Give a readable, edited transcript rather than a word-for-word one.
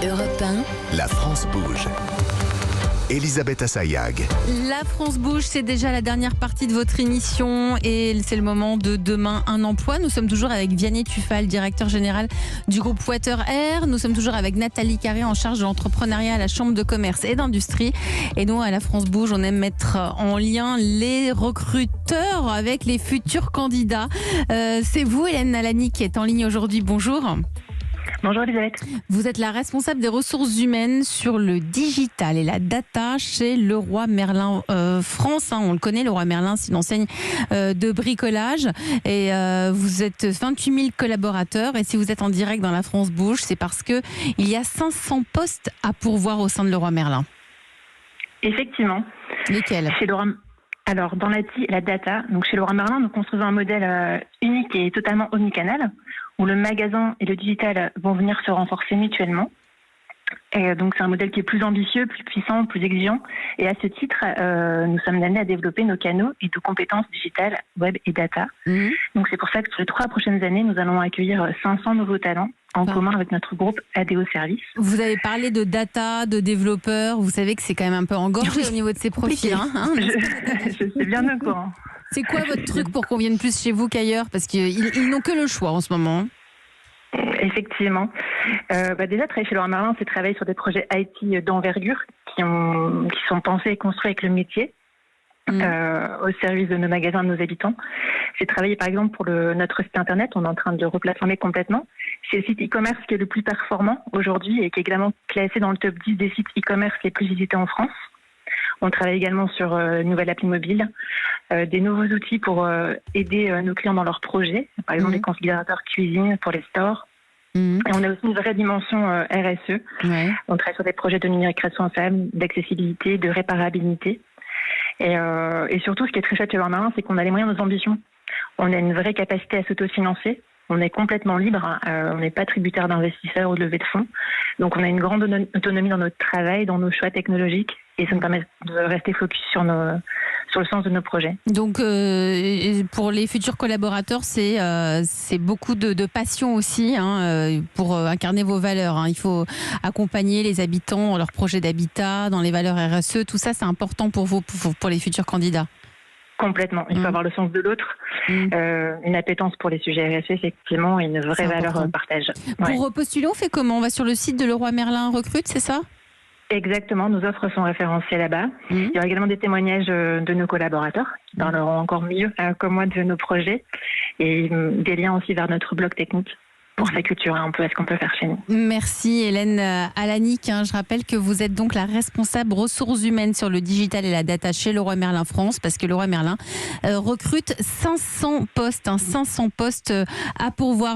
Europe 1, La France bouge. Elisabeth Assayag. La France bouge, c'est déjà la dernière partie de votre émission et c'est le moment de Demain un emploi. Nous sommes toujours avec Vianney Tufal, directeur général du groupe Water Air. Nous sommes toujours avec Nathalie Carré en charge de l'entrepreneuriat à la Chambre de commerce et d'industrie. Et nous, à la France bouge, on aime mettre en lien les recruteurs avec les futurs candidats. C'est vous, Hélène Alani, qui est en ligne aujourd'hui. Bonjour. Bonjour Elisabeth. Vous êtes la responsable des ressources humaines sur le digital et la data chez Leroy Merlin France. On le connaît, Leroy Merlin, c'est une enseigne de bricolage. Et vous êtes 28 000 collaborateurs. Et si vous êtes en direct dans la France Bouge, c'est parce qu'il y a 500 postes à pourvoir au sein de Leroy Merlin. Effectivement. Lesquels ? Alors, dans la data, donc chez Leroy Merlin, nous construisons un modèle unique et totalement omnicanal, où le magasin et le digital vont venir se renforcer mutuellement. Et donc, c'est un modèle qui est plus ambitieux, plus puissant, plus exigeant. Et à ce titre, nous sommes amenés à développer nos canaux et nos compétences digitales, web et data. Donc, c'est pour ça que sur les 3 prochaines années, nous allons accueillir 500 nouveaux talents en commun avec notre groupe ADO Service. Vous avez parlé de data, de développeurs. Vous savez que c'est quand même un peu engorgé au niveau de ces profils. Je suis bien au courant. C'est quoi votre truc pour qu'on vienne plus chez vous qu'ailleurs ? Parce qu'ils n'ont que le choix en ce moment. Effectivement. Déjà, travailler chez Leroy Merlin, c'est travailler sur des projets IT d'envergure qui sont pensés et construits avec le métier au service de nos magasins, de nos habitants. C'est travailler par exemple pour notre site internet. On est en train de le replatformer complètement. C'est le site e-commerce qui est le plus performant aujourd'hui et qui est également classé dans le top 10 des sites e-commerce les plus visités en France. On travaille également sur une nouvelle appli mobile, des nouveaux outils pour aider nos clients dans leurs projets, par exemple les configurateurs cuisine pour les stores. Et on a aussi une vraie dimension RSE. Ouais. On travaille sur des projets de numérique responsable, d'accessibilité, de réparabilité. Et surtout, ce qui est très chouette chez Leroy Merlin, c'est qu'on a les moyens de nos ambitions. On a une vraie capacité à s'autofinancer. On est complètement libre. On n'est pas tributaire d'investisseurs ou de levée de fonds. Donc, on a une grande autonomie dans notre travail, dans nos choix technologiques. Et ça nous permet de rester focus sur le sens de nos projets. Donc, pour les futurs collaborateurs, c'est beaucoup de passion aussi pour incarner vos valeurs. Il faut accompagner les habitants dans leurs projets d'habitat, dans les valeurs RSE. Tout ça, c'est important pour vous, pour les futurs candidats. Complètement. Il faut avoir le sens de l'autre, une appétence pour les sujets RSE, effectivement, et une vraie valeur partage. Pour postuler, on fait comment ? On va sur le site de Leroy Merlin Recrute, c'est ça ? Exactement, nos offres sont référencées là-bas. Il y aura également des témoignages de nos collaborateurs qui parleront encore mieux que moi de nos projets et des liens aussi vers notre blog technique pour s'acculturer un peu à ce qu'on peut faire chez nous. Merci Hélène Alani. Je rappelle que vous êtes donc la responsable ressources humaines sur le digital et la data chez Leroy Merlin France, parce que Leroy Merlin recrute 500 postes à pourvoir.